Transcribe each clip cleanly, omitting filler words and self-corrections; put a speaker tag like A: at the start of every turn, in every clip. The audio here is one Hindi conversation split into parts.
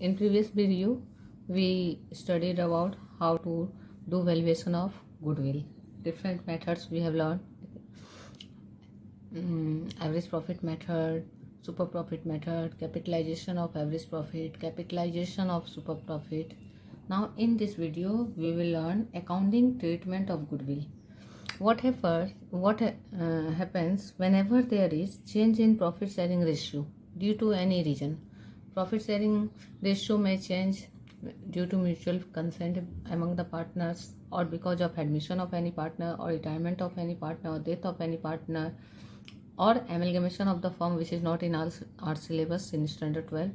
A: In previous video, we studied about how to do valuation of goodwill. Different methods we have learned. Average profit method, super profit method, capitalization of average profit, capitalization of super profit. Now in this video, we will learn accounting treatment of goodwill. What happens whenever there is change in profit sharing ratio due to any reason. Profit sharing ratio may change due to mutual consent among the partners, or because of admission of any partner, or retirement of any partner, or death of any partner, or amalgamation of the firm, which is not in our syllabus in standard 12.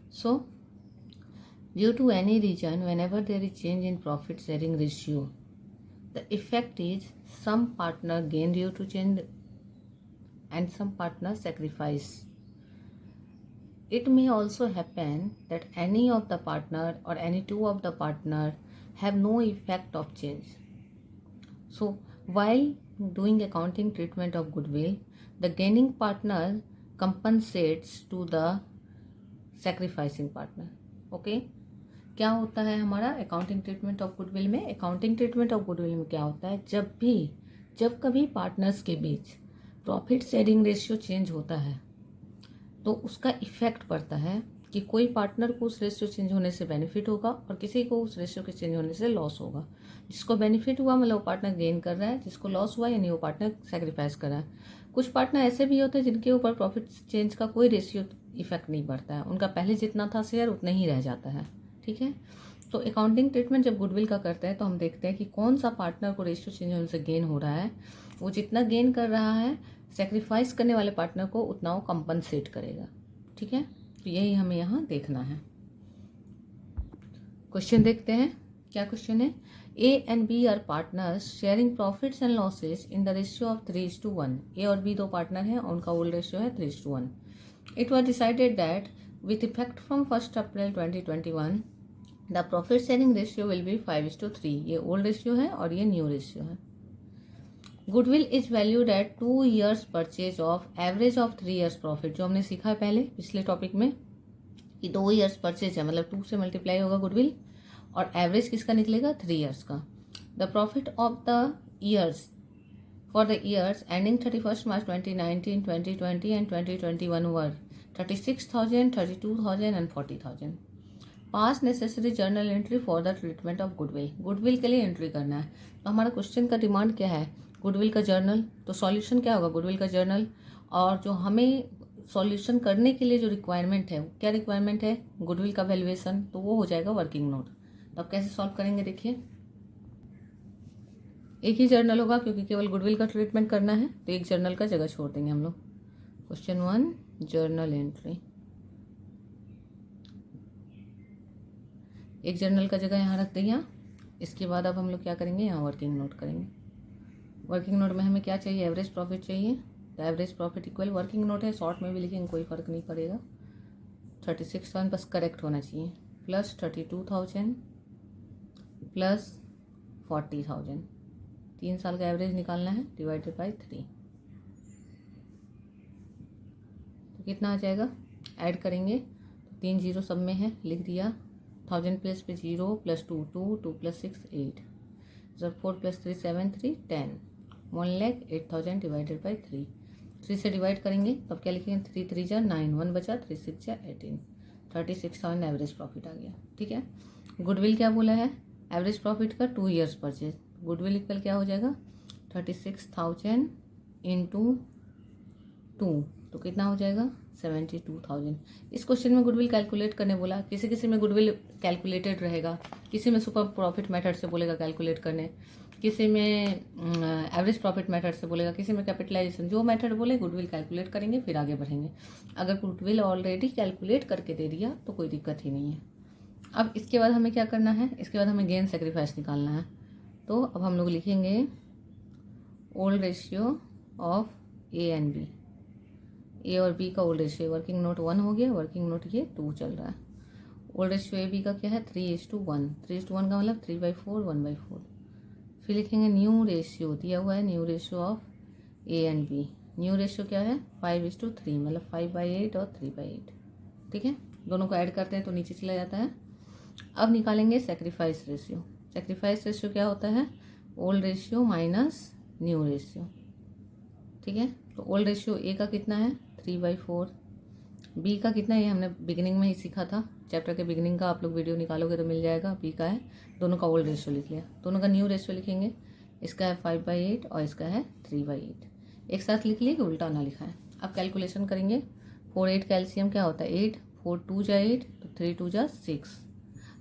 A: So due to any reason, whenever there is change in profit sharing ratio, the effect is some partner gain due to change and some partner sacrifice. It may also happen that any of the partner or any two of the partner have no effect of change. So while doing accounting treatment of goodwill, the gaining partner compensates to the sacrificing partner. Okay? क्या होता है हमारा अकाउंटिंग ट्रीटमेंट ऑफ गुडविल में? अकाउंटिंग ट्रीटमेंट ऑफ गुडविल में क्या होता है, जब कभी पार्टनर्स के बीच प्रॉफिट शेयरिंग रेशियो चेंज होता है तो उसका इफेक्ट पड़ता है कि कोई पार्टनर को उस रेशियो चेंज होने से बेनिफिट होगा और किसी को उस रेशियो के चेंज होने से लॉस होगा। जिसको बेनिफिट हुआ मतलब वो पार्टनर गेन कर रहा है, जिसको लॉस हुआ यानी वो पार्टनर सेक्रीफाइस कर रहा है। कुछ पार्टनर ऐसे भी होते हैं जिनके ऊपर प्रॉफिट चेंज का कोई रेशियो इफेक्ट नहीं पड़ता है, उनका पहले जितना था शेयर उतना ही रह जाता है। ठीक है, तो अकाउंटिंग ट्रीटमेंट जब गुडविल का करते हैं तो हम देखते हैं कि कौन सा पार्टनर को रेशियो चेंज होने से गेन हो रहा है, वो जितना गेन कर रहा है सेक्रीफाइस करने वाले पार्टनर को उतना वो कंपनसेट करेगा। ठीक है, तो यही हमें यहाँ देखना है। क्वेश्चन देखते हैं, क्या क्वेश्चन है? A and B are partners sharing profits and losses in the ratio of 3:1। A और बी दो पार्टनर हैं, उनका ओल्ड रेशियो है 3:1। It was decided that with effect from 1st April 2021 the profit sharing ratio will be 5:3। ये ओल्ड रेशियो है और ये न्यू रेशियो है। Goodwill is valued at 2 years purchase of average of 3 years profit, जो हमने सीखा है पहले पिछले टॉपिक में कि 2 years परचेज है मतलब 2 से मल्टीप्लाई होगा गुडविल और एवरेज किसका निकलेगा 3 years का। The profit of the years for the years ending 31st March 2019, 2020 and 2021 were 36,000, 32,000 and 40,000। Pass necessary journal entry for the treatment of goodwill. Goodwill के लिए एंट्री करना है, तो हमारा क्वेश्चन का डिमांड क्या है? गुडविल का जर्नल। तो सॉल्यूशन क्या होगा? गुडविल का जर्नल। और जो हमें सॉल्यूशन करने के लिए जो रिक्वायरमेंट है, क्या रिक्वायरमेंट है? गुडविल का वैल्यूएशन, तो वो हो जाएगा वर्किंग नोट। तो अब कैसे सॉल्व करेंगे देखिए, एक ही जर्नल होगा क्योंकि केवल गुडविल का ट्रीटमेंट करना है, तो एक जर्नल का जगह छोड़ देंगे हम लोग। क्वेश्चन 1 जर्नल एंट्री, एक जर्नल का जगह यहाँ रख दिया। इसके बाद अब हम लोग क्या करेंगे, यहाँ वर्किंग नोट करेंगे। वर्किंग नोट में हमें क्या चाहिए? एवरेज प्रॉफिट चाहिए। तो average profit equal working note है, शॉर्ट में भी लिखेंगे कोई फर्क नहीं पड़ेगा। 36,000 बस करेक्ट होना चाहिए, प्लस 32,000 प्लस 40,000। 3 साल का एवरेज निकालना है, डिवाइडेड बाई 3, तो कितना आ जाएगा? ऐड करेंगे तो 3 जीरो सब में है, लिख दिया। 1000 प्लस पे 0 plus 2 2 2 plus 6 8, 4 plus 3 7 3 10, 1,08,000 divided by 3। 3 से डिवाइड करेंगे तब क्या लिखेंगे? 3 3 जा 9, 1 बचा, 3 6 जा 18, 36,000 एवरेज प्रॉफिट आ गया। ठीक है, गुडविल क्या बोला है? एवरेज प्रॉफिट का 2 years परचेज। गुडविल इक्वल क्या हो जाएगा? 36,000 इंटू 2, तो कितना हो जाएगा? 72,000। इस क्वेश्चन में गुडविल कैलकुलेट करने बोला। किसी किसी में गुडविल कैलकुलेटेड रहेगा, किसी में सुपर प्रॉफिट मेथड से बोलेगा कैलकुलेट करने, किसी में एवरेज प्रॉफिट मेथड से बोलेगा, किसी में कैपिटलाइजेशन। जो मेथड बोले गुडविल कैलकुलेट करेंगे, फिर आगे बढ़ेंगे। अगर गुडविल ऑलरेडी कैलकुलेट करके दे दिया तो कोई दिक्कत ही नहीं है। अब इसके बाद हमें क्या करना है? इसके बाद हमें गेन सेक्रीफाइस निकालना है। तो अब हम लोग लिखेंगे old ratio of A and B. A और बी का ओल्ड रेशियो, वर्किंग नोट 1 हो गया, वर्किंग नोट ये 2 चल रहा है। ओल्ड रेशियो ए बी का क्या है? 3:1। 3:1 का मतलब 3/4 1/4। फिर लिखेंगे न्यू रेशियो, दिया हुआ है new ratio of A and B. New ratio क्या है? 5:3 मतलब 5/8 और 3/8। ठीक है, दोनों को ऐड करते हैं तो नीचे चला जाता है। अब निकालेंगे सेक्रीफाइस रेशियो। सेक्रीफाइस रेशियो क्या होता है? Old ratio minus new ratio. ठीक है, तो ओल्ड रेशियो ए का कितना है? 3/4। बी का कितना है? ये हमने बिगिनिंग में ही सीखा था, चैप्टर के बिगिनिंग का आप लोग वीडियो निकालोगे तो मिल जाएगा। बी का है, दोनों का ओल्ड रेशियो लिख लिया। दोनों का न्यू रेशियो लिखेंगे, इसका है 5/8 और इसका है 3/8। एक साथ लिख लिए कि उल्टा ना लिखा है। अब कैलकुलेशन करेंगे। 4 8 का एलसीएम क्या होता है? 8। 4 2 जा 8 तो 3 2 जा 6।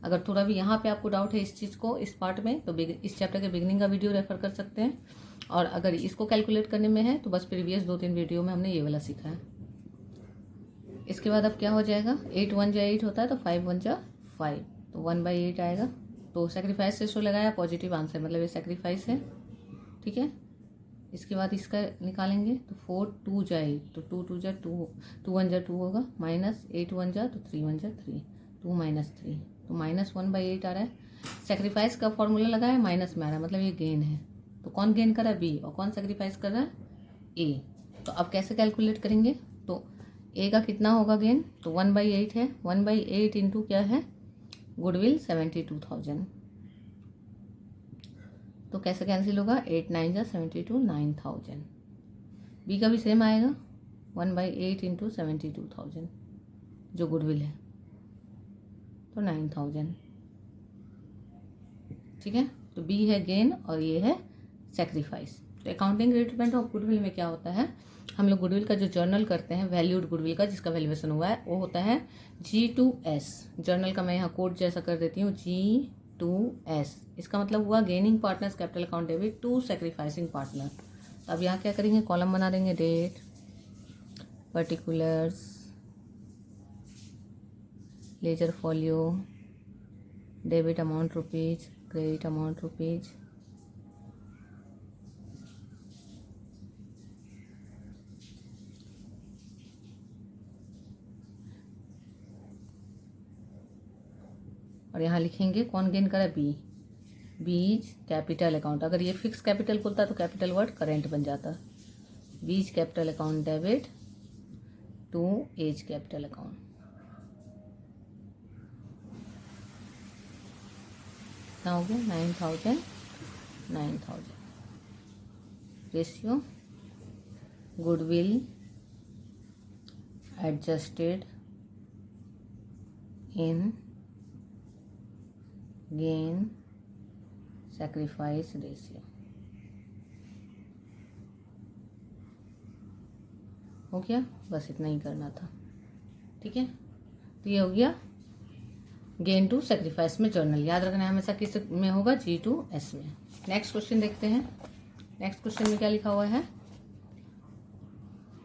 A: अगर थोड़ा भी यहाँ पे आपको डाउट है इस चीज़ को, इस पार्ट में, तो इस चैप्टर के बिगिनिंग का वीडियो रेफर कर सकते हैं। और अगर इसको कैलकुलेट करने में है तो बस प्रीवियस 2-3 वीडियो में हमने ये वाला सीखा है। इसके बाद अब क्या हो जाएगा? 8 1 जा 8 होता है तो 5 1 जा 5, तो 1/8 आएगा। तो सेक्रीफाइस रेशियो लगाया, पॉजिटिव आंसर, मतलब ये सेक्रीफाइस है। ठीक है, इसके बाद इसका निकालेंगे तो 4 2 जा 8 तो 2 2 जा 2, 2 1 जा 2 होगा, माइनस 8 1 जा तो 3 1 जा 3, 2 माइनस 3 तो -1/8 आ रहा है। सेक्रीफाइस का फॉर्मूला लगाया, माइनस में आ रहा है, मतलब ये गेन है। तो कौन गेन कर रहा है? बी। और कौन सेक्रीफाइस कर रहा है? ए। तो अब कैसे कैलकुलेट करेंगे? तो ए का कितना होगा गेन? तो 1/8 है। 1/8 इंटू क्या है? गुडविल 72,000। तो कैसे कैंसिल होगा? 8 9 जा 72, 9,000। बी का भी सेम आएगा, 1/8 इंटू 72,000 जो गुडविल है, तो 9,000। ठीक है, तो बी है गेन और ये है सेक्रीफाइस। तो अकाउंटिंग ट्रीटमेंट ऑफ गुडविल में क्या होता है? हम लोग गुडविल का जो जर्नल करते हैं, वैल्यूड गुडविल का जिसका वैल्यूएशन हुआ है, वो होता है G2S। जर्नल का मैं यहाँ कोड जैसा कर देती हूँ, G2S। इसका मतलब हुआ gaining partners capital account debit to sacrificing partner. अब यहाँ क्या करेंगे? कॉलम बना देंगे, date, particulars, ledger folio, debit amount rupees, credit amount rupees, और यहाँ लिखेंगे कौन गेन करा? बी। बीज कैपिटल अकाउंट। अगर ये फिक्स कैपिटल खुलता तो कैपिटल वर्ड करेंट बन जाता। B's capital account debit to A's capital account. कितना हो गया? 9,000 9,000। Ratio goodwill adjusted in gain sacrifice ratio. हो गया, बस इतना ही करना था। ठीक है, तो ये हो गया गेन टू सेक्रीफाइस में जर्नल। याद रखना है हमेशा किस में होगा? G2S में। नेक्स्ट क्वेश्चन देखते हैं। नेक्स्ट क्वेश्चन में क्या लिखा हुआ है?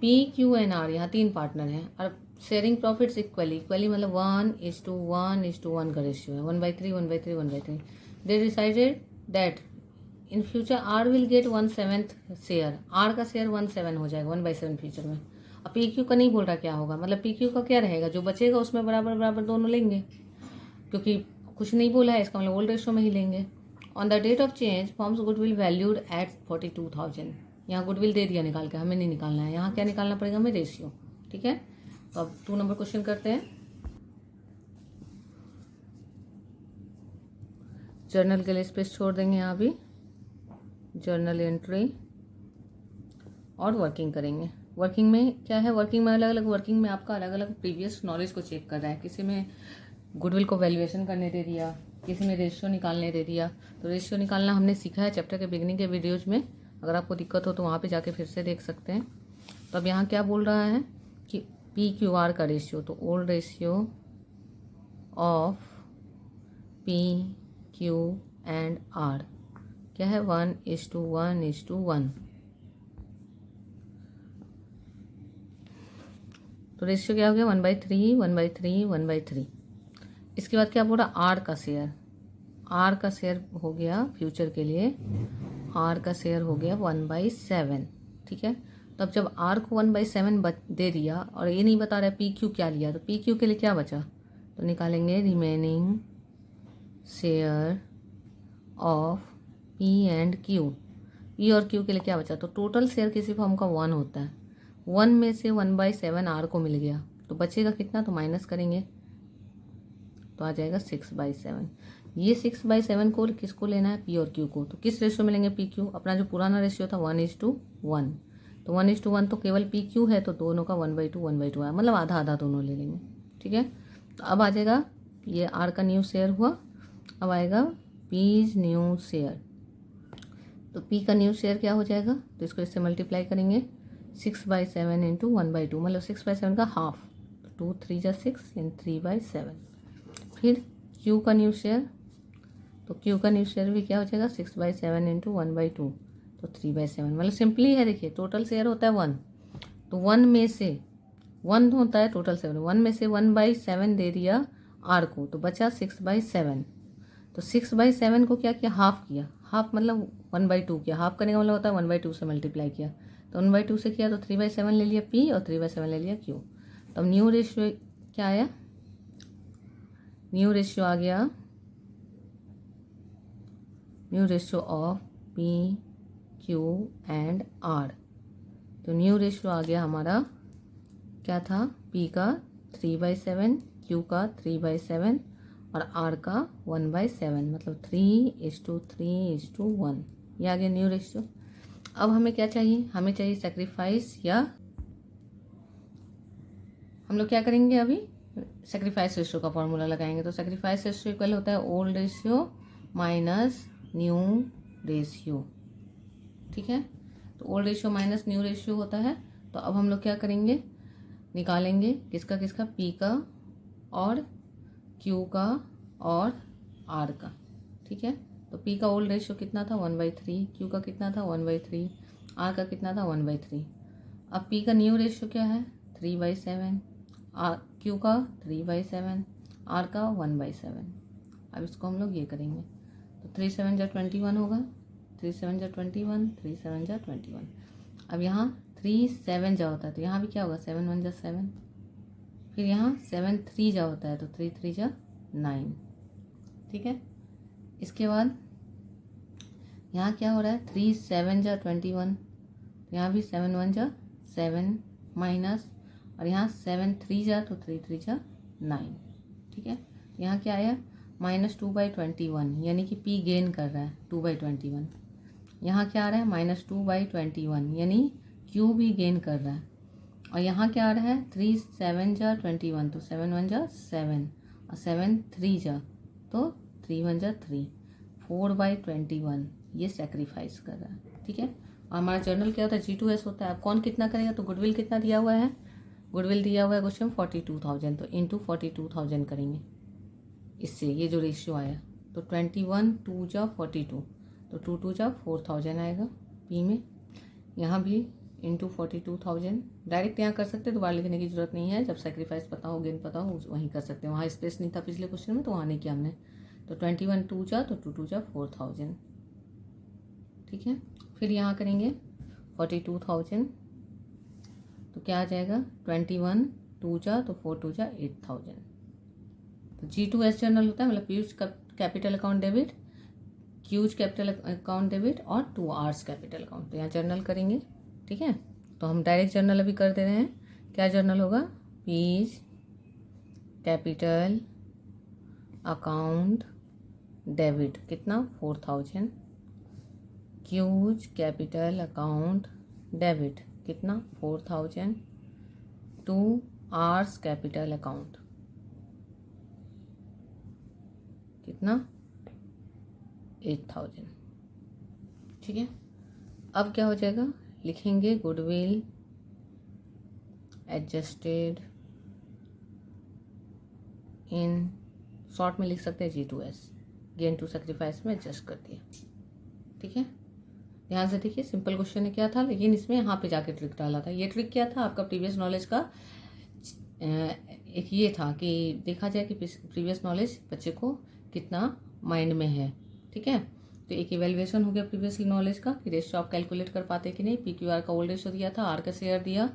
A: PQNR, यहाँ 3 पार्टनर हैं और शेयरिंग प्रॉफिट्स इक्वली। इक्वली मतलब 1:1:1 का रेशियो है, 1/3 1/3 1/3। They decided that in future R will get 1/7 share. R का शेयर 1/7 हो जाएगा, 1/7 फ्यूचर में। अब PQ का नहीं बोल रहा क्या होगा, मतलब PQ का क्या रहेगा? जो बचेगा उसमें बराबर बराबर दोनों लेंगे, क्योंकि कुछ नहीं बोला है, इसका मतलब ओल्ड रेशियो में ही लेंगे। On the date of change forms goodwill valued at 42,000। यहाँ गुडविल दे दिया निकाल के, हमें नहीं निकालना है। यहाँ क्या निकालना पड़ेगा? हमें रेशियो। ठीक है, तो अब 2 नंबर क्वेश्चन करते हैं। जर्नल के लिए स्पेस छोड़ देंगे यहाँ भी, जर्नल एंट्री, और वर्किंग करेंगे। वर्किंग में क्या है? वर्किंग में अलग अलग, वर्किंग में आपका अलग अलग प्रीवियस नॉलेज को चेक कर रहा है। किसी में गुडविल को वैल्यूएशन करने दे दिया, किसी में रेशियो निकालने दे दिया। तो रेशियो निकालना हमने सीखा है चैप्टर के बिगिनिंग के वीडियोज में, अगर आपको दिक्कत हो तो वहाँ पे जाके फिर से देख सकते हैं। तो अब यहाँ क्या बोल रहा है कि PQR का रेशियो, तो old ratio of PQ and R क्या है? 1:1:1। तो रेशियो क्या हो गया? 1/3 1/3 1/3। इसके बाद क्या बोला? R का शेयर। R का शेयर हो गया फ्यूचर के लिए, R का शेयर हो गया 1/7। ठीक है, तो अब जब R को 1/7 दे दिया और ये नहीं बता रहा है PQ क्या लिया, तो PQ के लिए क्या बचा? तो निकालेंगे remaining share of P and Q। P और Q के लिए क्या बचा? तो टोटल शेयर किसी फॉर्म का 1 होता है, 1 में से 1/7 R को मिल गया, तो बचेगा कितना, तो माइनस करेंगे तो आ जाएगा 6/7। ये 6/7 को किसको लेना है, पी और क्यू को। तो किस रेशियो में लेंगे, पी क्यू। अपना जो पुराना रेशियो था 1:1, तो 1:1 तो केवल पी क्यू है, तो दोनों का 1/2 है, मतलब आधा आधा दोनों ले लेंगे। ठीक है, तो अब आ जाएगा ये आर का न्यू शेयर हुआ, अब आएगा पीज न्यू शेयर। तो पी का न्यू शेयर क्या हो जाएगा, तो इसको इससे मल्टीप्लाई करेंगे 6/7 इंटू 1/2, मतलब 6/7 का हाफ, 2 3 जा 6 यानी 3/7। फिर क्यू का न्यू शेयर, तो क्यू का न्यू शेयर भी क्या हो जाएगा 6/7 इंटू 1/2, तो 3/7। मतलब सिंपली है, देखिए टोटल शेयर होता है 1, तो 1 में से 1 होता है टोटल 7, 1 में से 1/7 दे दिया आर को, तो बचा 6/7। तो 6/7 को क्या किया, हाफ किया, हाफ मतलब 1/2 किया, हाफ करने का मतलब होता है 1/2 से मल्टीप्लाई किया, तो 1/2 से किया तो 3/7 ले लिया पी और 3/7 ले लिया क्यू। तो अब न्यू रेशियो क्या आया, न्यू रेशियो आ गया, new ratio of P Q and R. तो न्यू रेशियो आ गया हमारा, क्या था, पी का 3/7, क्यू का 3/7 और आर का 1/7, मतलब 3:3:1, ये आ गया न्यू रेशियो। अब हमें क्या चाहिए, हमें चाहिए सेक्रीफाइस, या हम लोग क्या करेंगे, अभी सेक्रीफाइस रेशियो का फॉर्मूला लगाएंगे। तो सेक्रीफाइस रेशियो इक्वल होता है old ratio minus new ratio. ठीक है, तो old ratio minus new ratio होता है। तो अब हम लोग क्या करेंगे, निकालेंगे किसका किसका, पी का और क्यू का और आर का। ठीक है, तो पी का ओल्ड रेशियो कितना था 1/3, क्यू का कितना था 1/3, आर का कितना था 1/3। अब पी का न्यू रेशियो क्या है 3/7, क्यू का 3/7, आर का 1/7। अब इसको हम लोग ये करेंगे, तो 3 7 जा 21 होगा, 3 7 जा 21, 3 7 जा 21। अब यहाँ 3 7 जा होता है, तो यहाँ भी क्या होगा 7 1 जा 7, फिर यहाँ 7 3 जा होता है, तो 3 3 जा 9। ठीक है, इसके बाद यहाँ क्या हो रहा है 3 7 जा 21, तो यहाँ भी 7 1 जा 7 माइनस, और यहाँ 7 3 जा, तो 3 3 जा 9। ठीक है, यहाँ क्या आया -2/21, यानी कि पी गेन कर रहा है 2/21। यहाँ क्या आ रहा है -2/21, यानी क्यू भी गेन कर रहा है। और यहाँ क्या आ रहा है 3 7 जा 21, तो 7 1 जा 7 और 7 3 जा, तो 3 1 जा 3, 4/21 ये सेक्रीफाइस कर रहा है। ठीक है, और हमारा जर्नल क्या होता है G2S होता है। अब कौन कितना करेगा, तो गुडविल कितना दिया हुआ है, गुडविल दिया हुआ है क्वेश्चन 42,000, तो इंटू 42,000 करेंगे इससे, ये जो रेशियो आया, तो 21 2 जा 42, तो 2 2 जा 4,000 आएगा पी में। यहाँ भी इंटू 42,000, डायरेक्ट यहाँ कर सकते, दोबारा लिखने की जरूरत नहीं है, जब सेक्रीफाइस पता हो गेन पता हो वहीं कर सकते हैं, वहाँ स्पेस नहीं था पिछले क्वेश्चन में तो वहाँ नहीं किया हमने। तो 21 2 जा, तो 2 2 जा 4,000। ठीक है, फिर यहाँ करेंगे 42,000, तो क्या आ जाएगा 21 2 जा, तो 4 2 जा 8,000। तो G2S जर्नल होता है, मतलब Piyush capital account debit, cues capital account debit और 2 आर्स कैपिटल अकाउंट। तो यहाँ जर्नल करेंगे। ठीक है, तो हम डायरेक्ट जर्नल अभी कर दे रहे हैं। क्या जर्नल होगा, पीज कैपिटल अकाउंट डेबिट कितना 4,000, क्यूज कैपिटल अकाउंट डेबिट कितना 4,000, 2 आर्स कैपिटल अकाउंट कितना 8,000। ठीक है, अब क्या हो जाएगा, लिखेंगे गुडविल एडजस्टेड इन, शॉर्ट में लिख सकते हैं G2S, गेन टू सेक्रीफाइस में एडजस्ट कर दिया। ठीक है, ध्यान से देखिए, सिंपल क्वेश्चन है क्या था, लेकिन इसमें यहाँ पे जाके ट्रिक डाला था। ये ट्रिक क्या था, आपका प्रीवियस नॉलेज का एक ये था कि देखा जाए कि प्रीवियस नॉलेज बच्चे को कितना माइंड में है। ठीक है, तो एक इवेल्युएशन हो गया प्रीवियस नॉलेज का कि रेशियो आप कैलकुलेट कर पाते कि नहीं। PQR का ओल्ड रेशियो दिया था, आर का शेयर दिया,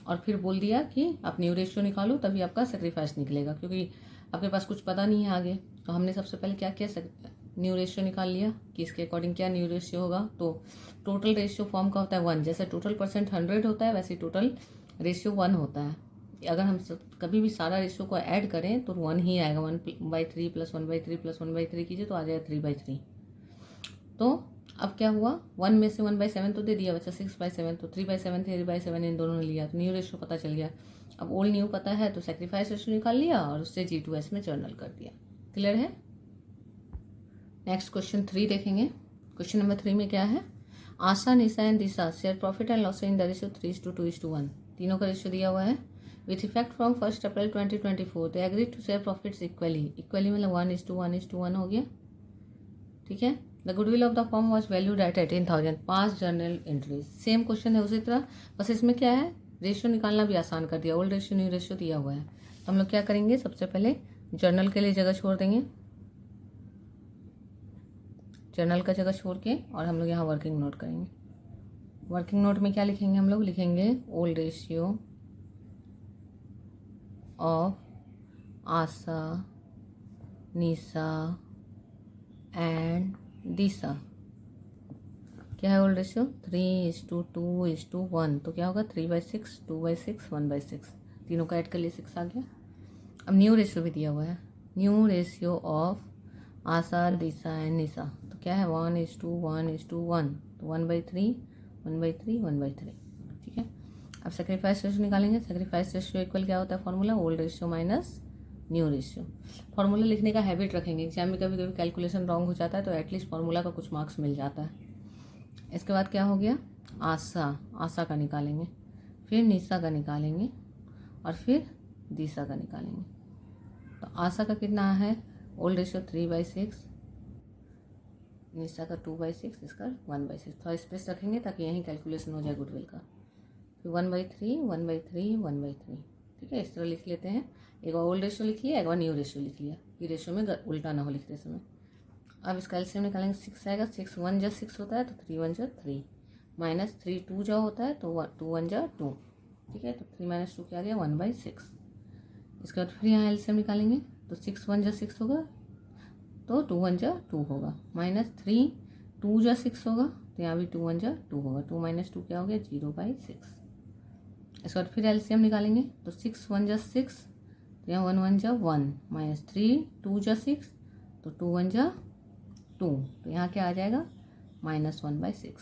A: और फिर बोल दिया कि आप न्यू रेशियो निकालो, तभी आपका सेक्रीफाइस निकलेगा, क्योंकि आपके पास कुछ पता नहीं है आगे। तो हमने सबसे पहले क्या किया, न्यू रेशियो निकाल लिया कि इसके अकॉर्डिंग क्या न्यू रेशियो होगा। तो टोटल रेशियो फॉर्म का होता है 1, जैसे टोटल परसेंट 100 होता है वैसे टोटल रेशियो 1 होता है। कि अगर हम कभी भी सारा रेशियो को ऐड करें तो 1 ही आएगा, 1/3 + 1/3 + 1/3 कीजिए तो आ जाएगा 3/3। तो अब क्या हुआ, 1 में से 1/7 तो दे दिया बच्चा, 6/7, तो 3/7 3/7 इन दोनों ने लिया तो न्यू रेशियो पता चल गया। अब ओल्ड न्यू पता है तो सेक्रीफाइस रेशियो निकाल लिया और उससे G2S में जर्नल कर दिया। क्लियर है। नेक्स्ट क्वेश्चन 3 देखेंगे। क्वेश्चन नंबर 3 में क्या है, Asha, Nisha and Disha share profit and loss in the ratio 3:2:1। तीनों का रेशियो दिया हुआ है। With effect from 1 April 2024 they agree to share profits equally. Equally मतलब 1:1:1 हो गया। ठीक है। The goodwill of the firm was valued at 18,000। 5 journal entries. Same question है उसी तरह, बस इसमें क्या है, रेशियो निकालना भी आसान कर दिया। ओल्ड रेशियो न्यू रेशियो दिया हुआ है। तो हम लोग क्या करेंगे, सबसे पहले जर्नल के लिए जगह छोड़ देंगे, जर्नल का जगह छोड़ के, और हम लोग यहाँ वर्किंग नोट करेंगे। वर्किंग नोट में क्या लिखेंगे, हम लोग लिखेंगे old ratio of Asha, Nisha and Disha. क्या है ओल्ड रेशियो, 3:2:1। तो क्या होगा, 3/6, 2/6, 1/6। तीनों का ऐड कर लिए, 6 आ गया। अब न्यू रेशियो भी दिया हुआ है, new ratio of Asha, Disha and Nisha. तो क्या है, 1:1:1। तो 1/3, 1/3, 1/3। ठीक है। अब सेक्रीफाइस रेशियो निकालेंगे। सेक्रीफाइस रेशियो इक्वल क्या होता है, formula old ratio minus new ratio. Formula लिखने का हैबिट रखेंगे, एग्जाम में कभी कभी कैलकुलेशन रॉन्ग हो जाता है तो एटलीस्ट फॉर्मूला का कुछ मार्क्स मिल जाता है। इसके बाद क्या हो गया, आशा, आशा का निकालेंगे, फिर निशा का निकालेंगे और फिर दिशा का निकालेंगे। तो आशा का कितना है, ओल्ड रेशियो 3/6, निशा का 2/6, इसका 1/6। थोड़ा स्पेस रखेंगे ताकि यहीं कैलकुलेशन हो जाए गुडविल का। फिर 1/3, 1/3, 1/3। ठीक है, इस तरह लिख लेते हैं। एक बार ओल्ड रेशियो लिख लिया, एक बार न्यू रेशियो लिख लिया कि रेशियो में उल्टा ना हो लिखते समय। अब इसका एलसीएम निकालेंगे, 6 आएगा। 6 1 जा 6 होता है तो 3 1 जा 3, माइनस 3 2 जा होता है तो 2 1 जा 2। ठीक है, तो 3 - 2 क्या आ गया, 1/6। इसके बाद फिर यहाँ एलसीएम निकालेंगे तो 6 1 जा 6 होगा तो 2 1 जा 2 होगा, माइनस 3 2 जा 6 होगा तो यहाँ भी 2 1 जा 2 होगा। 2 - 2 क्या हो गया, 0/6। इसके बाद फिर एलसीएम निकालेंगे तो 6 1 जा 6 तो यहाँ 1 1 जा 1, माइनस 3 2 जा 6 तो 2 1 जा 2। तो यहाँ क्या आ जाएगा, -1/6।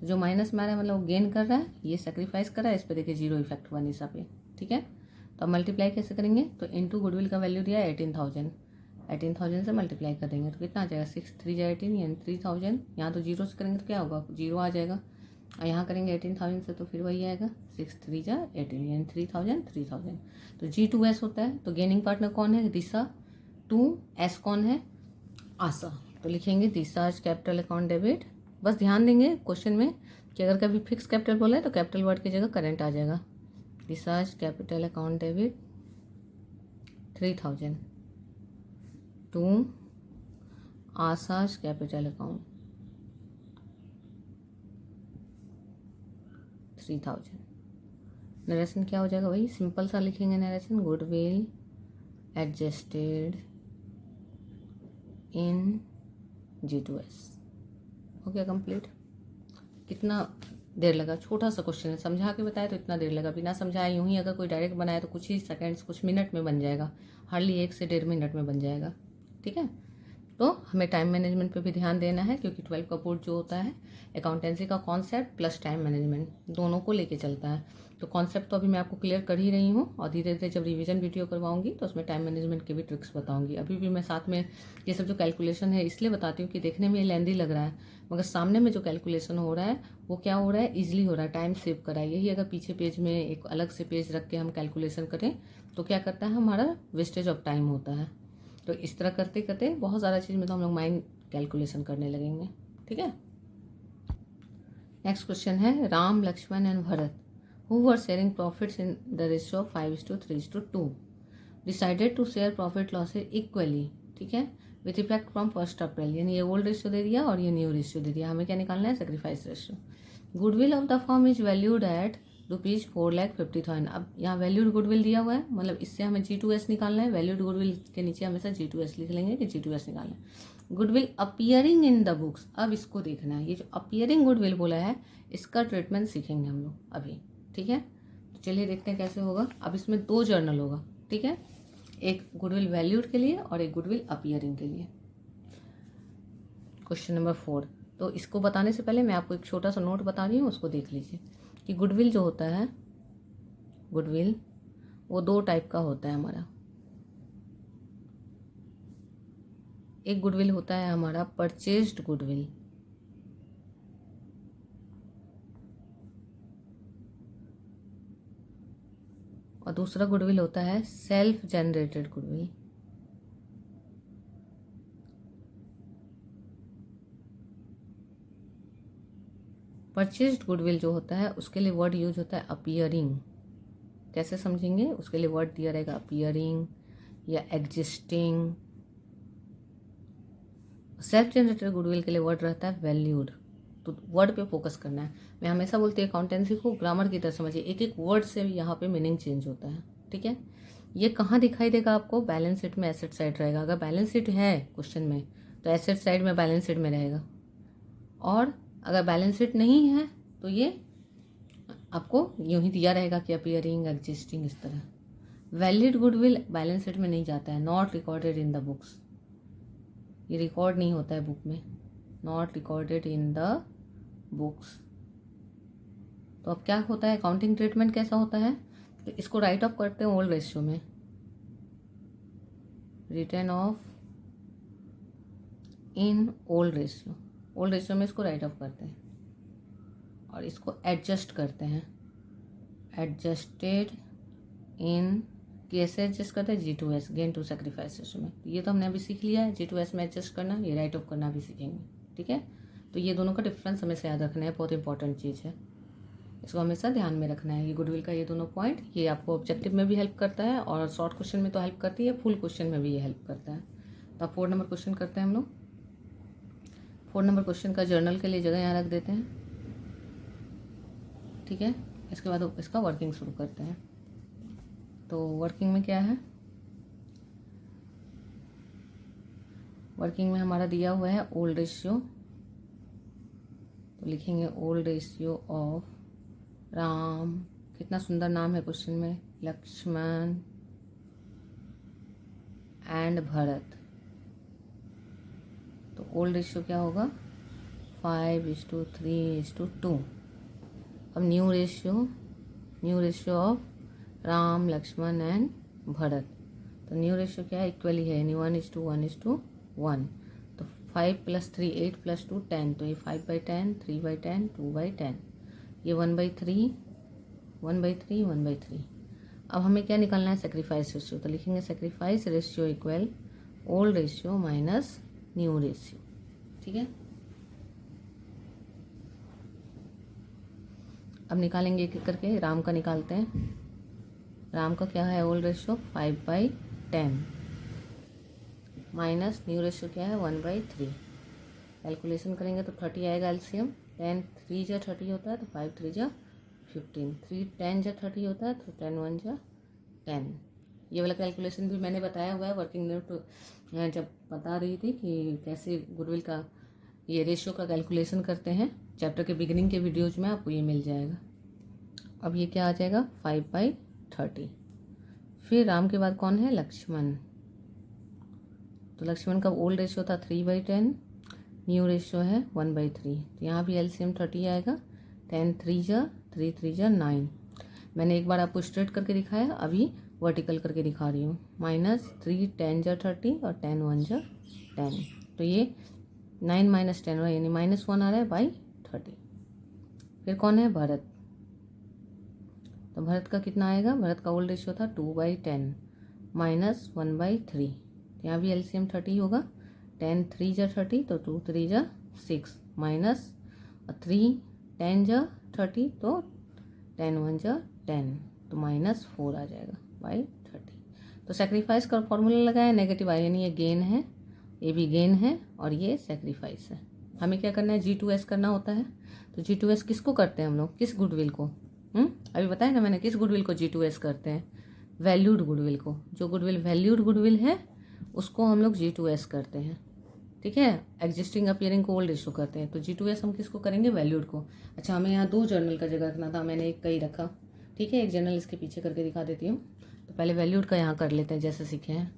A: तो जो माइनस में आ रहा है मतलब गेन कर रहा है, ये सेक्रीफाइस कर रहा है, इस पर देखिए 0 इफेक्ट हुआ निशा पे। ठीक है, तो अब मल्टीप्लाई कैसे करेंगे, तो इनटू गुडविल का वैल्यू दिया है 18,000, 18,000 से मल्टीप्लाई कर देंगे तो कितना आ जाएगा, 6 3 जा 18 यानी 3000। यहाँ तो 0 से करेंगे तो क्या होगा, 0 आ जाएगा। और यहाँ करेंगे 18,000 से तो फिर वही आएगा, 6 3 जा 18 यानी 3000 3000। तो G2S होता है। तो गेनिंग पार्टनर कौन है, दिशा। 2S कौन है, आशा। तो लिखेंगे दिशाज कैपिटल अकाउंट डेबिट। बस ध्यान देंगे क्वेश्चन में कि अगर कभी फिक्स कैपिटल बोला है तो कैपिटल वर्ड की जगह करेंट आ जाएगा। Disha's capital account debit 3000 to Asha's capital account 3000। Narration क्या हो जाएगा, वही सिंपल सा लिखेंगे नरेशन, गुडविल एडजस्टेड इन G2S। हो गया कंप्लीट। कितना देर लगा, छोटा सा क्वेश्चन है, समझा के बताया तो इतना देर लगा, बिना समझाए यूं ही अगर कोई डायरेक्ट बनाए तो कुछ ही सेकंड्स कुछ मिनट में बन जाएगा, हार्डली 1 से 1.5 मिनट में बन जाएगा। ठीक है, तो हमें टाइम मैनेजमेंट पे भी ध्यान देना है क्योंकि 12 का बोर्ड जो होता है अकाउंटेंसी का कॉन्सेप्ट प्लस टाइम मैनेजमेंट दोनों को लेके चलता है। तो कॉन्सेप्ट तो अभी मैं आपको क्लियर कर ही रही हूँ और धीरे धीरे जब रिवीजन वीडियो करवाऊंगी तो उसमें टाइम मैनेजमेंट के भी ट्रिक्स बताऊंगी। अभी भी मैं साथ में ये सब जो कैलकुलेशन है इसलिए बताती हूँ कि देखने में लेंदी लग रहा है मगर सामने में जो कैलकुलेशन हो रहा है वो क्या हो रहा है, ईजिली हो रहा है, टाइम सेव करा है। यही अगर पीछे पेज में एक अलग से पेज रख के हम कैलकुलेशन करें तो क्या करता है, हमारा वेस्टेज ऑफ टाइम होता है। तो इस तरह करते करते बहुत ज़्यादा चीज़ में तो हम लोग माइंड कैलकुलेशन करने लगेंगे। ठीक है, नेक्स्ट क्वेश्चन है, Ram Lakshman and Bharat who were sharing profits in the ratio of 5:3:2 decided to share profit losses equally. ठीक है, विथ इफेक्ट फ्रॉम 1 अप्रैल। यानी ये ओल्ड रेशियो दे दिया और ये न्यू रेशियो दे दिया। हमें क्या निकालना है, sacrifice ratio. Goodwill of the firm is valued at ₹4,50,000। अब यहाँ वैल्यूड गुडविल दिया हुआ है, मतलब इससे हमें G2S निकालना है। वैल्यूड गुडविल के नीचे हमेशा G2S लिख लेंगे कि G2S निकालना है। Goodwill appearing in the books, अब इसको देखना है, ये जो अपीयरिंग गुडविल बोला है इसका ट्रीटमेंट सीखेंगे हम लोग अभी। ठीक है, चलिए देखते हैं कैसे होगा। अब इसमें 2 जर्नल होगा, ठीक है, एक गुडविल वैल्यूड के लिए और एक गुडविल अपीयरिंग के लिए। Question number 4। तो इसको बताने से पहले मैं आपको एक छोटा सा नोट बता रही हूँ, उसको देख लीजिए कि गुडविल जो होता है, गुडविल वो 2 टाइप का होता है हमारा। एक गुडविल होता है हमारा परचेज्ड गुडविल, और दूसरा गुडविल होता है self generated goodwill. Purchased goodwill जो होता है उसके लिए वर्ड यूज होता है अपीयरिंग। कैसे समझेंगे? उसके लिए वर्ड दिया रहेगा अपीयरिंग या एग्जिस्टिंग। सेल्फ जनरेटेड गुडविल के लिए वर्ड रहता है वैल्यूड। तो वर्ड पे फोकस करना है। मैं हमेशा बोलती हूँ अकाउंटेंसी को ग्रामर की तरह समझिए, एक एक वर्ड से भी यहाँ पे मीनिंग चेंज होता है, ठीक है। ये कहाँ दिखाई देगा आपको? बैलेंस शीट में एसेट साइड रहेगा। अगर बैलेंस शीट है क्वेश्चन में तो एसेट साइड में बैलेंस शीट में रहेगा, और अगर बैलेंस शीट नहीं है तो ये आपको यूं ही दिया रहेगा कि अपीयरिंग, एग्जिस्टिंग, इस तरह। वैलिड गुडविल बैलेंस शीट में नहीं जाता है, not recorded in the books. ये रिकॉर्ड नहीं होता है बुक में, not recorded in the books. तो अब क्या होता है, अकाउंटिंग ट्रीटमेंट कैसा होता है? तो इसको राइट ऑफ करते हैं ओल्ड रेशियो में, return off in old ratio. Old ratio में इसको राइट ऑफ करते हैं और इसको एडजस्ट करते हैं, एडजस्टेड इन। कैसे एडजस्ट करते हैं? G2S, gain to sacrifice ratio में। ये तो हमने अभी सीख लिया है, G2S में एडजस्ट करना, ये राइट ऑफ करना भी सीखेंगे, ठीक है। तो ये दोनों का डिफरेंस हमेशा याद रखना है, बहुत इंपॉर्टेंट चीज़ है, इसको हमेशा ध्यान में रखना है। ये गुडविल का ये दोनों पॉइंट, ये आपको ऑब्जेक्टिव में भी हेल्प करता है और शॉर्ट क्वेश्चन में तो हेल्प करती है, फुल क्वेश्चन में भी ये हेल्प करता है। तो अब 4 नंबर क्वेश्चन करते हैं हम लोग। 4 नंबर क्वेश्चन का जर्नल के लिए जगह यहाँ रख देते हैं, ठीक है। इसके बाद इसका वर्किंग शुरू करते हैं। तो वर्किंग में क्या है? वर्किंग में हमारा दिया हुआ है ओल्ड रेशियो, तो लिखेंगे ओल्ड रेशियो ऑफ राम, कितना सुंदर नाम है क्वेश्चन में, लक्ष्मण एंड भरत। तो ओल्ड रेशियो क्या होगा? 5:3:2। अब new ratio of Ram, Lakshman and Bharat. तो न्यू रेशियो क्या है? इक्वली है, यानी 1:1:1। तो 5 + 3 8 + 2 10। तो ये 5/10, 3/10, 2/10, ये 1/3, 1/3, 1/3। अब हमें क्या निकालना है? Sacrifice ratio. तो लिखेंगे sacrifice ratio equal old ratio minus new ratio, ठीक है। अब निकालेंगे एक एक करके। राम का निकालते हैं। राम का क्या है? Old ratio 5/10 minus new ratio क्या है? 1/3। कैलकुलेशन करेंगे तो 30 आएगा एलसीएम। 10 3 जा 30 होता है तो 5 3 जा 15, 3 10 जा 30 होता है तो 10 1 जा 10। ये वाला कैलकुलेशन भी मैंने बताया हुआ है वर्किंग नोट जब बता रही थी कि कैसे गुडविल का ये रेशियो का कैलकुलेशन करते हैं। चैप्टर के बिगिनिंग के वीडियोज में आपको ये मिल जाएगा। अब ये क्या आ जाएगा? 5/30। फिर राम के बाद कौन है? लक्ष्मण। तो लक्ष्मण का ओल्ड रेशियो था 3/10, न्यू रेशियो है 1/3। तो यहाँ भी एलसीएम 30 आएगा। 10 3 जा 3 3 जा 9। मैंने एक बार आपको स्ट्रेट करके दिखाया, अभी वर्टिकल करके दिखा रही हूँ। -3 10 जा 30 और 10 1 जा 10। तो ये 9 - 10 यानी -1 आ रहा है बाई 30। फिर कौन है? भरत। तो भरत का कितना आएगा? भरत का ओल्ड रेशियो था 2/10 माइनस 1/3। यहाँ भी एलसीएम 30 होगा। 10 3 जा 30 तो 2 3 जा 6 माइनस 3 10 जा 30 तो 10 1 जा 10 तो -4 आ जाएगा बाई 30। तो सेक्रीफाइस का फॉर्मूला लगाया, नेगेटिव आई, यानी ये गेन है, ये भी गेन है और ये सेक्रीफाइस है। हमें क्या करना है? G2S करना होता है। तो G2S किसको करते हैं हम लोग? किस गुडविल को? अभी बताया ना मैंने, किस गुडविल को G2S करते हैं? वैल्यूड गुडविल को। जो गुडविल वैल्यूड गुडविल है उसको हम लोग G2S करते हैं, ठीक है। एग्जिस्टिंग अपीयरिंग को ओल्ड रेशियो करते हैं। तो G2S हम किसको करेंगे? वैल्यूड को। अच्छा, हमें यहाँ 2 जर्नल का जगह रखना था, मैंने एक का ही रखा। ठीक है, एक जर्नल इसके पीछे करके दिखा देती हूँ। तो पहले वैल्यूड का यहाँ कर लेते हैं जैसे सीखे हैं।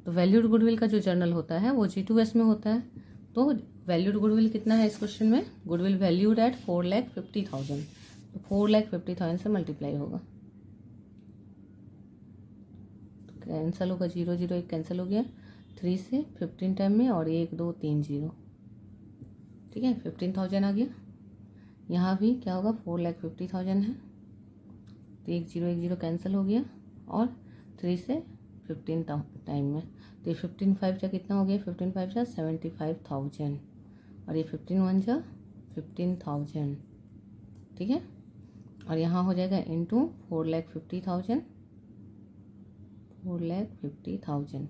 A: तो वैल्यूड गुडविल का जो जर्नल होता है वो G2S में होता है। तो वैल्यूड गुडविल कितना है इस क्वेश्चन में, गुडविल वैल्यूड एट 4,50,000, तो 4,50,000 से मल्टीप्लाई होगा। तो कैंसिल होगा, 0 0 1 कैंसिल हो गया, 3 से 15 टाइम में और 1 2 3 0, ठीक है 15,000 आ गया। यहाँ भी क्या होगा, 4,50,000 है, तो 1 0 1 0 कैंसिल हो गया और 3 से 15 टाइम में, तो ये 15 5 जा कितना हो गया, 15 5 जा 75,000 और ये 15 1 जा 15,000, ठीक है। और यहाँ हो जाएगा इंटू 4,50,000, 4,50,000,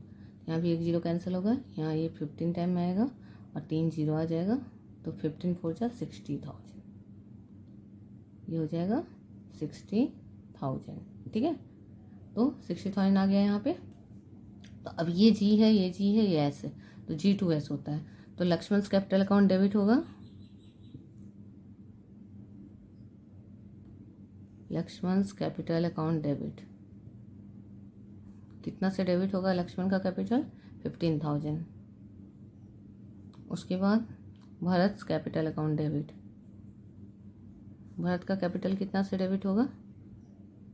A: यहाँ भी 1 0 कैंसिल होगा, यहाँ ये 15 टाइम में आएगा और 3 0 आ जाएगा, तो 15 4 जा 60,000, ये हो जाएगा 60,000, ठीक है। तो 60,000 आ गया यहाँ पे। तो अब ये जी है, ये जी है, ये एस है, तो G2S होता है। तो लक्ष्मण कैपिटल अकाउंट डेबिट होगा, लक्ष्मण कैपिटल अकाउंट डेबिट, कितना से डेबिट होगा लक्ष्मण का कैपिटल, 15,000। उसके बाद Bharat capital account debit, Bharat का कैपिटल कितना से डेबिट होगा,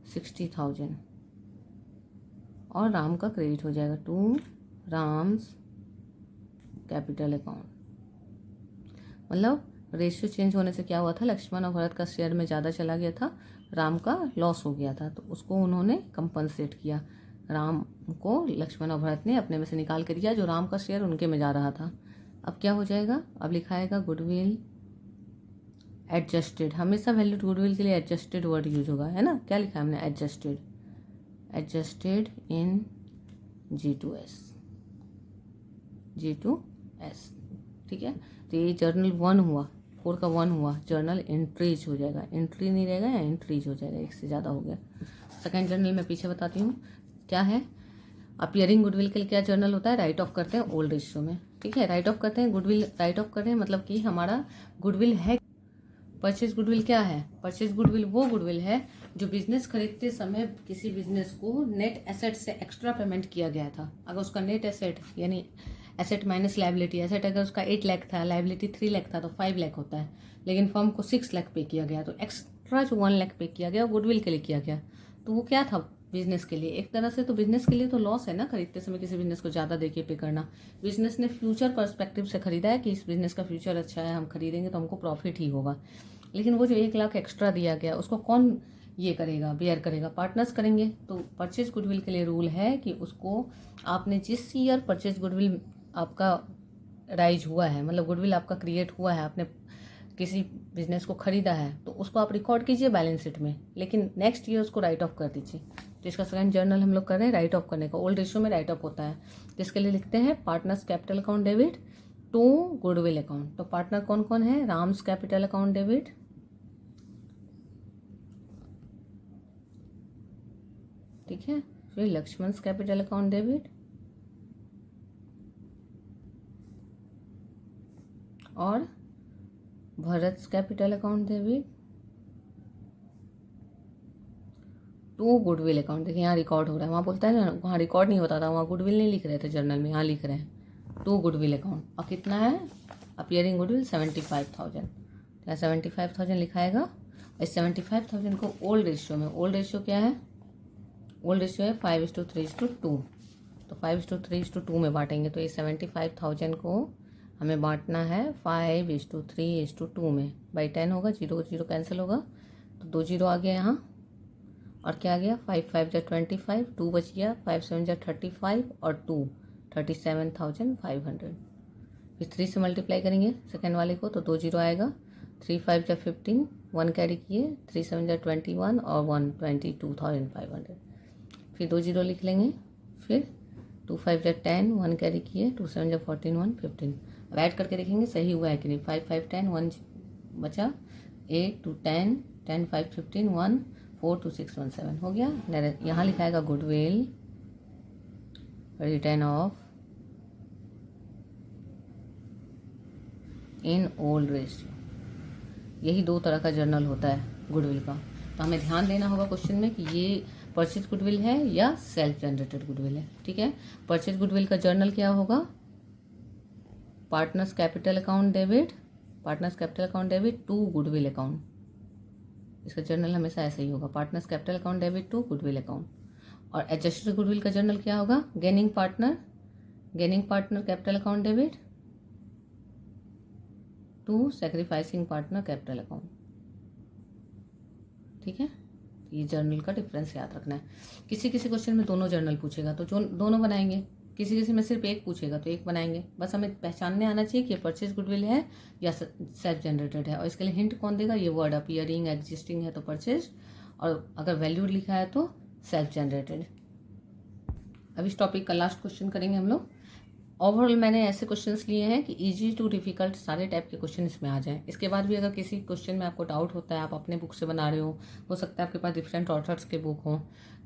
A: 60,000। और राम का क्रेडिट हो जाएगा टू राम्स कैपिटल अकाउंट। मतलब रेशियो चेंज होने से क्या हुआ था, लक्ष्मण और भरत का शेयर में ज़्यादा चला गया था, राम का लॉस हो गया था, तो उसको उन्होंने कंपनसेट किया। राम को लक्ष्मण और भरत ने अपने में से निकाल के दिया, जो राम का शेयर उनके में जा रहा था। अब क्या हो जाएगा, अब लिखा आएगा गुडविल एडजस्टेड, हमेशा वैल्यूड गुडविल के लिए एडजस्टेड वर्ड यूज होगा, है ना। क्या लिखा है हमने, adjusted, adjusted in G2S, G2S, ठीक है। तो ये जर्नल 1 हुआ, 4 का 1 हुआ, जर्नल एंट्रीज हो जाएगा, एंट्री नहीं रहेगा या एंट्रीज हो जाएगा, एक से ज़्यादा हो गया। सेकेंड जर्नल मैं पीछे बताती हूँ क्या है। अपीयरिंग गुडविल के लिए क्या जर्नल होता है, राइट ऑफ करते हैं ओल्ड रेशियो में, ठीक है। राइट ऑफ करते हैं गुडविल, राइट ऑफ कर रहे हैं मतलब कि हमारा गुडविल है। परचेज गुडविल क्या है, परचेज गुडविल वो गुडविल है जो बिजनेस खरीदते समय किसी बिजनेस को नेट एसेट से एक्स्ट्रा पेमेंट किया गया था। अगर उसका नेट एसेट यानी एसेट माइनस लाइबिलिटी, एसेट अगर उसका 8 लाख था, लाइबिलिटी 3 लाख था, तो 5 लाख होता है, लेकिन फर्म को 6 लाख पे किया गया, तो एक्स्ट्रा जो 1 लाख पे किया गया वो गुडविल के लिए किया गया। तो वो क्या था, बिजनेस के लिए, एक तरह से तो बिजनेस के लिए तो लॉस है ना, खरीदते समय किसी बिजनेस को ज़्यादा देके पे करना। बिजनेस ने फ्यूचर पर्सपेक्टिव से खरीदा है कि इस बिजनेस का फ्यूचर अच्छा है, हम खरीदेंगे तो हमको प्रॉफिट ही होगा। लेकिन वो जो 1 लाख एक्स्ट्रा दिया गया उसको कौन ये करेगा, बेयर करेगा, पार्टनर्स करेंगे। तो परचेज गुडविल के लिए रूल है कि उसको आपने जिस ईयर परचेज गुडविल आपका राइज हुआ है, मतलब गुडविल आपका क्रिएट हुआ है, आपने किसी बिजनेस को खरीदा है, तो उसको आप रिकॉर्ड कीजिए बैलेंस शीट में, लेकिन नेक्स्ट ईयर उसको राइट ऑफ कर दीजिए। तो इसका सेकंड जर्नल हम लोग कर रहे हैं राइट ऑफ करने का, ओल्ड रेशियो में राइट ऑफ होता है। तो इसके लिए लिखते हैं partners capital account debit to goodwill account. तो पार्टनर कौन कौन है, राम्स कैपिटल अकाउंट डेबिट, ठीक है, फिर लक्ष्मण कैपिटल अकाउंट डेबिट और Bharat capital account debit to goodwill account. देखिए यहाँ रिकॉर्ड हो रहा है, वहाँ बोलता है ना, वहाँ रिकॉर्ड नहीं होता था, वहाँ गुडविल नहीं लिख रहे थे जर्नल में, यहाँ लिख रहे हैं टू गुडविल अकाउंट। और कितना है, अपीयरिंग गुडविल 75,000, तो 75,000 लिखाएगा। इस 75,000 को ओल्ड रेशियो में, ओल्ड रेशियो क्या है, ओल्ड रेशियो है 5:3:2, तो 5:3:2 में बांटेंगे। तो ये 75,000 को हमें बांटना है 5:3:2 में, बाई 10 होगा, 0 0 कैंसिल होगा, तो 2 0 आ गया यहाँ। और क्या आ गया, 5 5 जा 25, 2 बच गया, 5 7 जा 35 और 2 37,500। फिर 3 से मल्टीप्लाई करेंगे सेकेंड वाले को, तो 2 0 आएगा, 3 5 जा 15, 1 कैरी किए, 3 7 जा 21 और 1 22,500। फिर 2 0 लिख लेंगे, फिर 2 5 जा 10, 1 कैरी किए, 2 7 जा 14, 1 15। अब ऐड करके देखेंगे सही हुआ है कि नहीं, 5 5 10, 1 बचा, 8 2 10, 10 5 15, 1 4 2 6 1 7 हो गया। यहाँ लिखाएगा goodwill written off in old ratio. यही 2 तरह का जर्नल होता है गुडविल का, तो हमें ध्यान देना होगा क्वेश्चन में कि ये परचेज गुडविल है या सेल्फ जनरेटेड गुडविल है। ठीक है, परचेज गुडविल का जर्नल क्या होगा, partners capital account debit to goodwill account. इसका जर्नल हमेशा ऐसा ही होगा, partners capital account debit to goodwill account. और एडजस्टेड गुडविल का जर्नल क्या होगा, gaining partner capital account debit to sacrificing partner capital account. ठीक है, ये जर्नल का डिफरेंस याद रखना है। किसी किसी क्वेश्चन में दोनों जर्नल पूछेगा तो जो दोनों बनाएंगे, किसी किसी में सिर्फ एक पूछेगा तो एक बनाएंगे। बस हमें पहचानने आना चाहिए कि परचेज गुडविल है या सेल्फ जनरेटेड है। और इसके लिए हिंट कौन देगा, ये वर्ड अपीयरिंग एग्जिस्टिंग है तो परचेज, और अगर वैल्यूड लिखा है तो सेल्फ जनरेटेड। अब इस टॉपिक का लास्ट क्वेश्चन करेंगे हम लोग। ओवरऑल मैंने ऐसे क्वेश्चंस लिए हैं कि इजी टू डिफिकल्ट सारे टाइप के क्वेश्चन इसमें आ जाएं। इसके बाद भी अगर किसी क्वेश्चन में आपको डाउट होता है, आप अपने बुक से बना रहे हो सकता है आपके पास डिफरेंट ऑथर्स के बुक हो,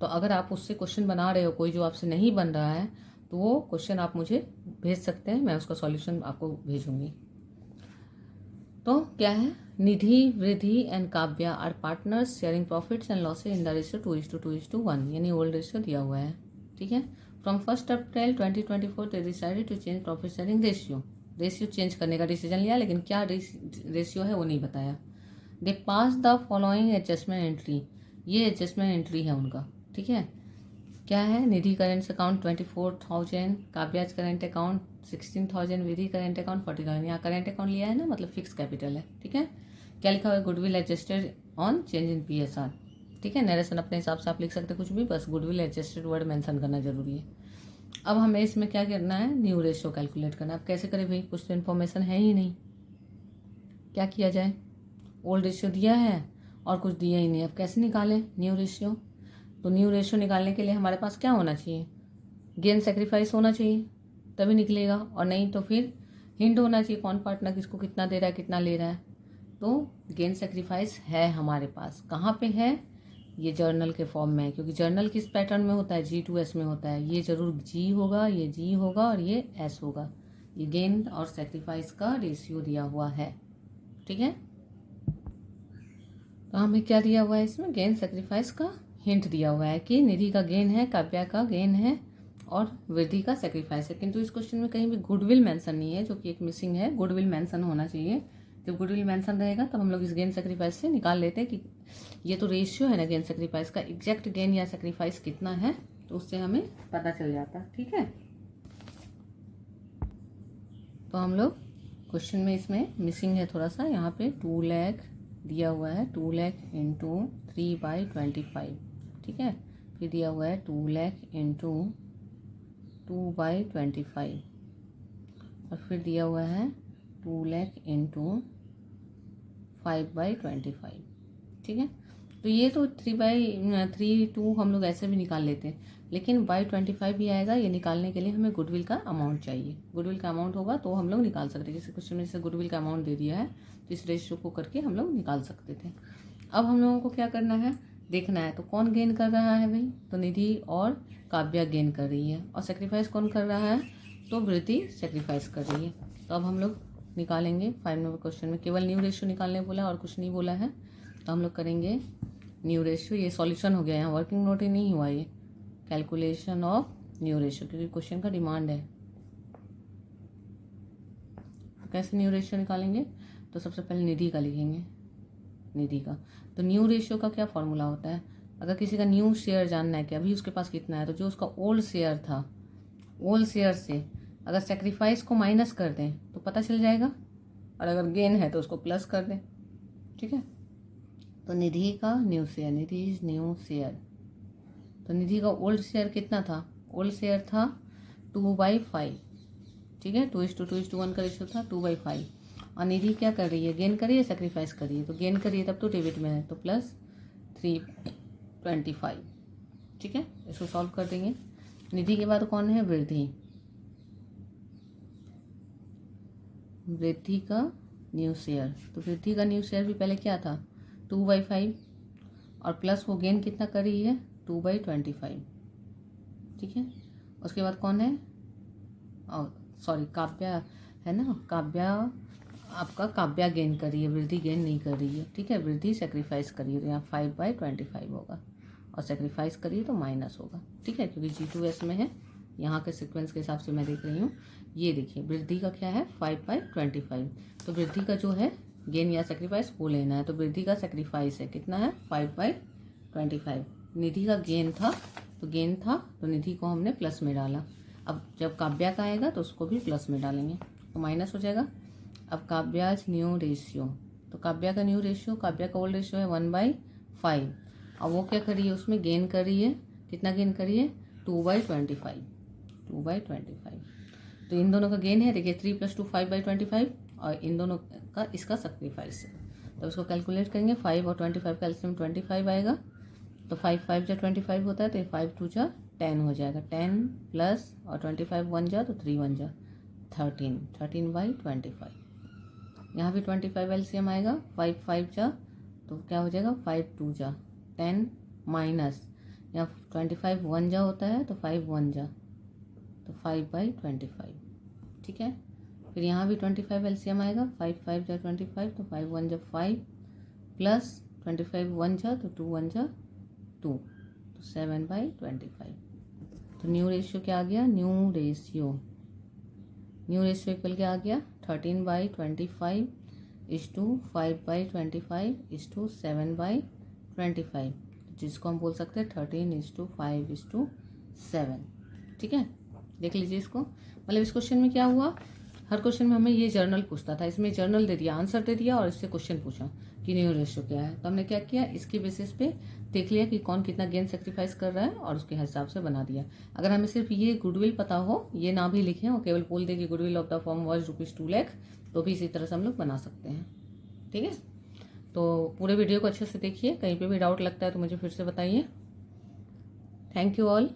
A: तो अगर आप उससे क्वेश्चन बना रहे हो कोई जो आपसे नहीं बन रहा है तो वो क्वेश्चन आप मुझे भेज सकते हैं, मैं उसका सॉल्यूशन आपको भेजूंगी। तो क्या है, Nidhi, Vriddhi and Kavya are partners sharing profits and losses in the ratio 2:2:1, यानी ओल्ड रेशियो दिया हुआ है। ठीक है, from 1 April 2024 they decided to change profit sharing ratio change करने का डिसीजन लिया, लेकिन क्या रेशियो है वो नहीं बताया। दे पास द फॉलोइंग एडजस्टमेंट एंट्री, ये एडजस्टमेंट एंट्री है उनका। ठीक है, क्या है, निधि करेंट अकाउंट 24,000, काव्याज करेंट अकाउंट 16,000, विधि करेंट अकाउंट 40,000। यहाँ करेंट अकाउंट लिया है ना, मतलब फिक्स कैपिटल है। ठीक है, क्या लिखा हुआ है, goodwill adjusted on change in PSR। ठीक है, नरेशन अपने हिसाब से आप लिख सकते कुछ भी, बस गुडविल एडजस्टेड वर्ड मेंशन करना जरूरी है। अब हमें इसमें क्या करना है, न्यू रेशियो कैलकुलेट करना है। अब कैसे करें भाई, कुछ तो इन्फॉर्मेशन है ही नहीं, क्या किया जाए, ओल्ड रेशियो दिया है और कुछ दिया ही नहीं, अब कैसे निकालें न्यू रेशियो। तो न्यू रेशियो निकालने के लिए हमारे पास क्या होना चाहिए, गेन सेक्रीफाइस होना चाहिए तभी निकलेगा, और नहीं तो फिर हिंट होना चाहिए कौन पार्टनर किसको कितना दे रहा है कितना ले रहा है। तो गेन सेक्रीफाइस है हमारे पास, कहाँ पे है, ये जर्नल के फॉर्म में है, क्योंकि जर्नल किस पैटर्न में होता है, G2S में होता है। ये जरूर G होगा, ये G होगा और ये S होगा। ये गेन और सेक्रीफाइस का रेशियो दिया हुआ है। ठीक है, तो हमें क्या दिया हुआ है इसमें, गेन सेक्रीफाइस का हिंट दिया हुआ है कि निधि का गेन है, काव्या का गेन है और वृद्धि का सेक्रीफाइस है। किंतु इस क्वेश्चन में कहीं भी गुडविल मेंशन नहीं है, जो कि एक मिसिंग है। गुडविल मेंशन होना चाहिए, जब गुडविल मेंशन रहेगा तब हम लोग इस गेन सेक्रीफाइस से निकाल लेते हैं कि ये तो रेशियो है ना गेन सेक्रीफाइस का, एग्जैक्ट गेन या सेक्रीफाइस कितना है, तो उससे हमें पता चल जाता है। ठीक है, तो हम लोग क्वेश्चन में इसमें मिसिंग है थोड़ा सा, यहाँ पे 2 लाख दिया हुआ है, 2 लाख इंटू 3/25। ठीक है, फिर दिया हुआ है 2 लाख इंटू 2/25, और फिर दिया हुआ है 2 लाख इंटू 5/25। ठीक है, तो ये तो 3/32 हम लोग ऐसे भी निकाल लेते हैं, लेकिन by25 भी आएगा। ये निकालने के लिए हमें गुडविल का अमाउंट चाहिए, गुडविल का अमाउंट होगा तो हम लोग निकाल सकते हैं। जैसे क्वेश्चन में जैसे गुडविल का अमाउंट दे दिया है तो इस रेशियो को करके हम लोग निकाल सकते थे। अब हम लोगों को क्या करना है, देखना है तो कौन गेन कर रहा है भाई, तो निधि और काव्या गेन कर रही है, और सेक्रीफाइस कौन कर रहा है, तो वृद्धि सेक्रीफाइस कर रही है। तो अब हम लोग निकालेंगे 5 नंबर क्वेश्चन में, केवल न्यू रेशियो निकालने बोला और कुछ नहीं बोला है, तो हम लोग करेंगे न्यू रेशियो। ये सॉल्यूशन हो गया, यहाँ वर्किंग नोट ही नहीं हुआ, ये कैलकुलेशन ऑफ न्यू रेशियो, क्योंकि क्वेश्चन का डिमांड है। तो कैसे न्यू रेशियो निकालेंगे, तो सबसे पहले निधि का लिखेंगे, निधि का। तो न्यू रेशियो का क्या फॉर्मूला होता है, अगर किसी का न्यू शेयर जानना है कि अभी उसके पास कितना है, तो जो उसका ओल्ड शेयर था, ओल्ड शेयर से अगर सेक्रीफाइस को माइनस कर दें तो पता चल जाएगा, और अगर गेन है तो उसको प्लस कर दें। ठीक है, तो निधि का new share, Nidhi is new share. तो निधि का ओल्ड शेयर कितना था, ओल्ड शेयर था 2/5। ठीक है, 2:2:1 का रेशियो था 2/5। और निधि क्या कर रही है, गेन करिए सेक्रीफाइस करिए, तो गेन करिए तब तो डेबिट में है, तो +325। ठीक है, इसको सॉल्व कर देंगे। निधि के बाद कौन है, वृद्धि, वृद्धि का न्यू शेयर। तो वृद्धि का न्यू शेयर भी पहले क्या था 2/5, और प्लस वो गेन कितना कर रही है 2/25। ठीक है, उसके बाद कौन है, सॉरी काव्या है ना, काव्या आपका काव्या गेन कर रही है, वृद्धि गेन नहीं कर रही है, ठीक है। वृद्धि सेक्रीफाइस करिए तो यहाँ 5/25 होगा, और सेक्रीफाइस करिए तो माइनस होगा, ठीक है, क्योंकि G2S में है। यहाँ के सीक्वेंस के हिसाब से मैं देख रही हूँ। ये देखिए वृद्धि का क्या है 5/25, तो वृद्धि का जो है गेन या सेक्रीफाइस वो लेना है। तो वृद्धि का सेक्रीफाइस है कितना है 5/25। निधि का गेन था, तो निधि को हमने प्लस में डाला। अब जब काव्या का आएगा तो उसको भी प्लस में डालेंगे तो माइनस हो जाएगा। अब काव्याज न्यू रेशियो, तो काव्या का न्यू रेशियो, काव्या का ओल्ड रेशियो है 1/5। अब वो क्या करी है, उसमें गेन करी है, कितना गेन करी है 2/25। तो इन दोनों का गेन है, देखिए 3 + 2 5/25, और इन दोनों का इसका सेक्रीफाइस है। तो इसको कैलकुलेट करेंगे, 5 और 25 का एलसीएम 25 आएगा। तो 5 5 जा 25 होता है, तो 5 2 जा 10 हो जाएगा। 10 प्लस और 25 1 जा तो 3 1 जा 13/25। यहाँ भी 25 एलसीएम आएगा, 5 5 जा तो क्या हो जाएगा 5 2 जा 10 माइनस, यहाँ 25 1 जा होता है तो 5 1 जा तो 5/25, ठीक है। फिर यहाँ भी 25 एलसीएम आएगा, 5 5 जा 25 तो 5 1 जा 5 प्लस 25 1 जा तो 2 1 जा 2 तो 7/25। तो न्यू रेशियो क्या आ गया, न्यू रेशियो इक्वल क्या आ गया 13/25 इज टू 5/25 इज टू 7/25, जिसको हम बोल सकते हैं 13:5:7, ठीक है। देख लीजिए इसको, मतलब इस क्वेश्चन में क्या हुआ, हर क्वेश्चन में हमें ये जर्नल पूछता था, इसमें जर्नल दे दिया, आंसर दे दिया और इससे क्वेश्चन पूछा कि न्यू रेशियो क्या है। तो हमने क्या किया, इसके बेसिस पे देख लिया कि कौन कितना गेन सेक्रीफाइस कर रहा है और उसके हिसाब से बना दिया। अगर हमें सिर्फ ये गुडविल पता हो, ये ना भी लिखें और केवल बोल दे कि goodwill of the firm was ₹2 lakh, तो भी इसी तरह से हम लोग बना सकते हैं, ठीक है। तो पूरे वीडियो को अच्छे से देखिए, कहीं पे भी डाउट लगता है तो मुझे फिर से बताइए। Thank you all.